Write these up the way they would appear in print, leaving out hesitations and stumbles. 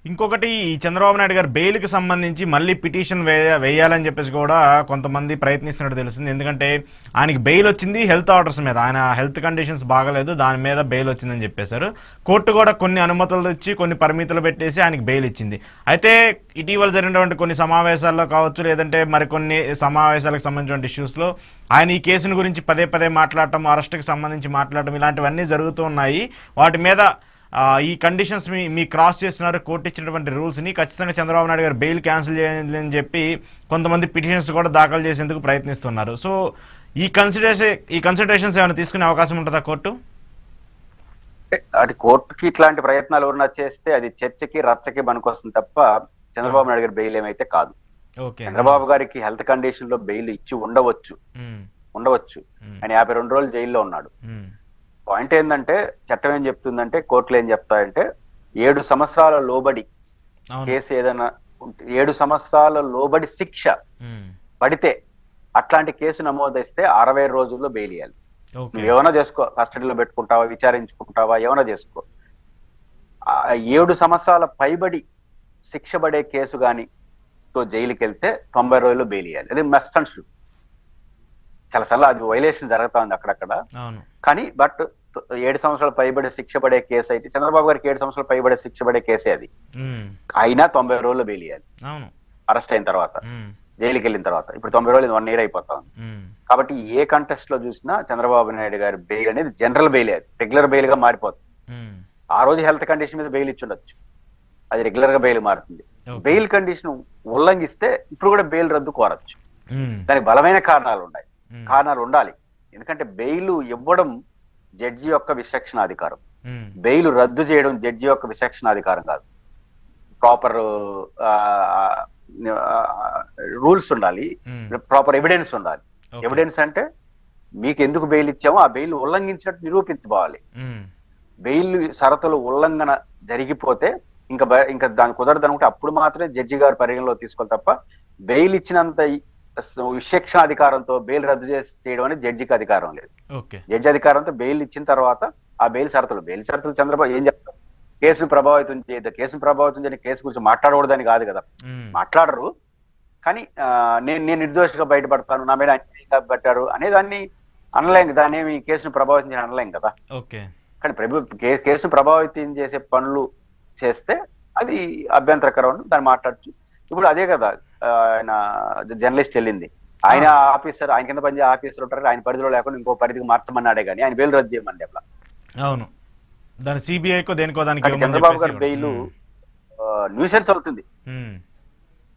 ఇంకొకటి ఈ చంద్రబాబు నాయుడు గారు బెయిల్కి సంబంధించి మళ్ళీ పిటిషన్ వేయాలని చెప్పేసి కూడా కొంతమంది ప్రయత్నిస్తున్నట్టు తెలుస్తుంది. ఎందుకంటే ఆయనకి బెయిల్ వచ్చింది హెల్త్ ఆర్డర్స్ మీద, ఆయన హెల్త్ కండిషన్స్ బాగలేదు, దాని మీద బెయిల్ వచ్చిందని చెప్పేశారు. కోర్టు కూడా కొన్ని అనుమతులు ఇచ్చి కొన్ని పరిమితులు పెట్టేసి ఆయనకి బెయిల్ ఇచ్చింది. అయితే ఇటీవల జరిగినటువంటి కొన్ని సమావేశాల్లో కావచ్చు, లేదంటే మరికొన్ని సమావేశాలకు సంబంధించిన ఇష్యూస్లో ఆయన ఈ కేసును గురించి పదే పదే మాట్లాడటం, అరెస్ట్కి సంబంధించి మాట్లాడటం ఇలాంటివన్నీ జరుగుతూ ఉన్నాయి. వాటి మీద ఈ కండిషన్స్ మీ క్రాస్ చేస్తున్నారు, కోర్టు ఇచ్చినటువంటి రూల్స్ని, ఖచ్చితంగా చంద్రబాబు నాయుడు గారు బెయిల్ క్యాన్సిల్ చేయాలని చెప్పి కొంతమంది పిటిషన్స్ కూడా దాఖలు చేసేందుకు ప్రయత్నిస్తున్నారు. సో ఈ కన్సిడరేషన్స్ ఏమైనా తీసుకునే అవకాశం ఉంటుందా కోర్టు? అది కోర్టుకి ఇట్లాంటి ప్రయత్నాలు ఎవరన్నా చేస్తే అది చర్చకి రచ్చకి పనికొస్తుంది తప్ప చంద్రబాబు నాయుడు గారి బెయిల్ ఏమైతే కాదు. చంద్రబాబు గారికి హెల్త్ కండిషన్ లో బెయిల్ ఇచ్చి ఉండవచ్చు. ఆయన 52 రోజులు జైల్లో ఉన్నాడు. పాయింట్ ఏంటంటే చట్టం ఏం చెప్తుందంటే, కోర్టులు ఏం చెప్తాయంటే 7 సంవత్సరాల లోబడి కేసు ఏదైనా 7 సంవత్సరాల లోబడి శిక్ష పడితే అట్లాంటి కేసు నమోదిస్తే 60 రోజుల్లో బెయిల్ ఇవ్వాలి. నువ్వు ఏమైనా చేసుకో, కస్టడీలో పెట్టుకుంటావా, విచారించుకుంటావా, ఏమైనా చేసుకో. 7 సంవత్సరాల పైబడి శిక్ష పడే కేసు గాని తో జైలుకి వెళ్తే 90 రోజుల్లో బెయిల్ ఇవ్వాలి. అది మస్ట్ అండ్ షుడ్. చాలా సార్లు అది వైలేషన్ జరుగుతా ఉంది అక్కడక్కడ. కానీ బట్ 7 సంవత్సరాలు పైబడే శిక్ష పడే కేసు అయితే, చంద్రబాబు గారికి 7 సంవత్సరాలు పైబడే శిక్ష పడే కేసే అది. అయినా 90 రోజుల్లో బెయిల్ ఇవ్వాలి. అరెస్ట్ అయిన తర్వాత, జైలుకి వెళ్ళిన తర్వాత. ఇప్పుడు 90 రోజులు 1 year అయిపోతా ఉంది. కాబట్టి ఏ కంటెస్ట్ లో చూసినా చంద్రబాబు నాయుడు గారి బెయిల్ అనేది జనరల్ బెయిల్, అది రెగ్యులర్ బెయిల్ గా మారిపోతుంది. ఆ రోజు హెల్త్ కండిషన్ మీద బెయిల్ ఇచ్చి ఉండొచ్చు, అది రెగ్యులర్ గా బెయిల్ మారుతుంది. బెయిల్ కండిషన్ ఉల్లంఘిస్తే ఇప్పుడు కూడా బెయిల్ రద్దు కోరచ్చు. దానికి బలమైన కారణాలు ఉండాలి. ఎందుకంటే బెయిల్ ఇవ్వడం జడ్జి యొక్క విచక్షణాధికారం, బెయిల్ రద్దు చేయడం జడ్జి యొక్క విచక్షణాధికారం కాదు. ప్రాపర్ రూల్స్ ఉండాలి, ప్రాపర్ ఎవిడెన్స్ ఉండాలి. ఎవిడెన్స్ అంటే మీకు ఎందుకు బెయిల్ ఇచ్చామో ఆ బెయిల్ ఉల్లంఘించినట్టు నిరూపించుకోవాలి. బెయిల్ షరతులు ఉల్లంఘన జరిగిపోతే ఇంకా దాని కుదరదు అనుకుంటే అప్పుడు మాత్రమే జడ్జి గారు పరిగణలో తీసుకోవాలి తప్ప బెయిల్ ఇచ్చినంత విచక్షణాధికారంతో బెయిల్ రద్దు చేయడం అనేది జడ్జికి అధికారం లేదు. జడ్జి అధికారంతో బెయిల్ ఇచ్చిన తర్వాత ఆ బెయిల్ షరతులు చంద్రబాబు ఏం చెప్తారు? కేసును ప్రభావితం చేయని కేసు గురించి మాట్లాడకూడదని కాదు కదా, మాట్లాడరు. కానీ నేను నిర్దోషిగా బయటపడతాను, నా మీద అన్యాయంగా పెట్టారు అనేదాన్ని అనలేం. దాన్ని ఏమి కేసును ప్రభావితం చేయని అనలేం కదా. కానీ కేసును ప్రభావితం చేసే పనులు చేస్తే అది అభ్యంతరకరం, దాన్ని మాట్లాడచ్చు. ఇప్పుడు అదే కదా ఆయన జర్నలిస్ట్ వెళ్ళింది, ఆయన ఆఫీసర్, ఆయన కింద పనిచేసే ఆఫీసర్ ఉంటారు, ఆయన పరిధిలో లేకుండా ఇంకో పరిధికి మార్చమన్నాడే కానీ ఆయన బెయిల్ రద్దు చేయమని అట్లా. అవును, దాని సిబిఐకో దేనికో దానికి చంద్రబాబు గారి బెయిల్ న్యూసెన్స్ అవుతుంది.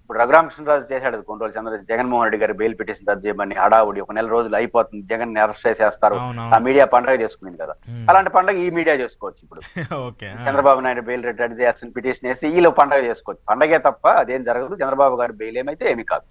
ఇప్పుడు రఘురామకృష్ణరాజు చేశాడు కొన్ని రోజులు, జగన్మోహన్ రెడ్డి గారి బెయిల్ పిటిషన్ రద్దు చేయమని హడావుడి 1 నెల రోజులు అయిపోతుంది, జగన్ అరెస్ట్ చేసేస్తారు, ఆ మీడియా పండుగ చేసుకునింది కదా. అలాంటి పండుగ ఈ మీడియా చేసుకోవచ్చు. ఇప్పుడు చంద్రబాబు నాయుడు బెయిల్ రద్దు చేస్తున్న పిటిషన్ వేసి వీళ్ళు పండుగ చేసుకోవచ్చు. పండగే తప్ప అదేం జరగదు. చంద్రబాబు గారి బెయిల్ ఏమైతే ఏమీ కాదు.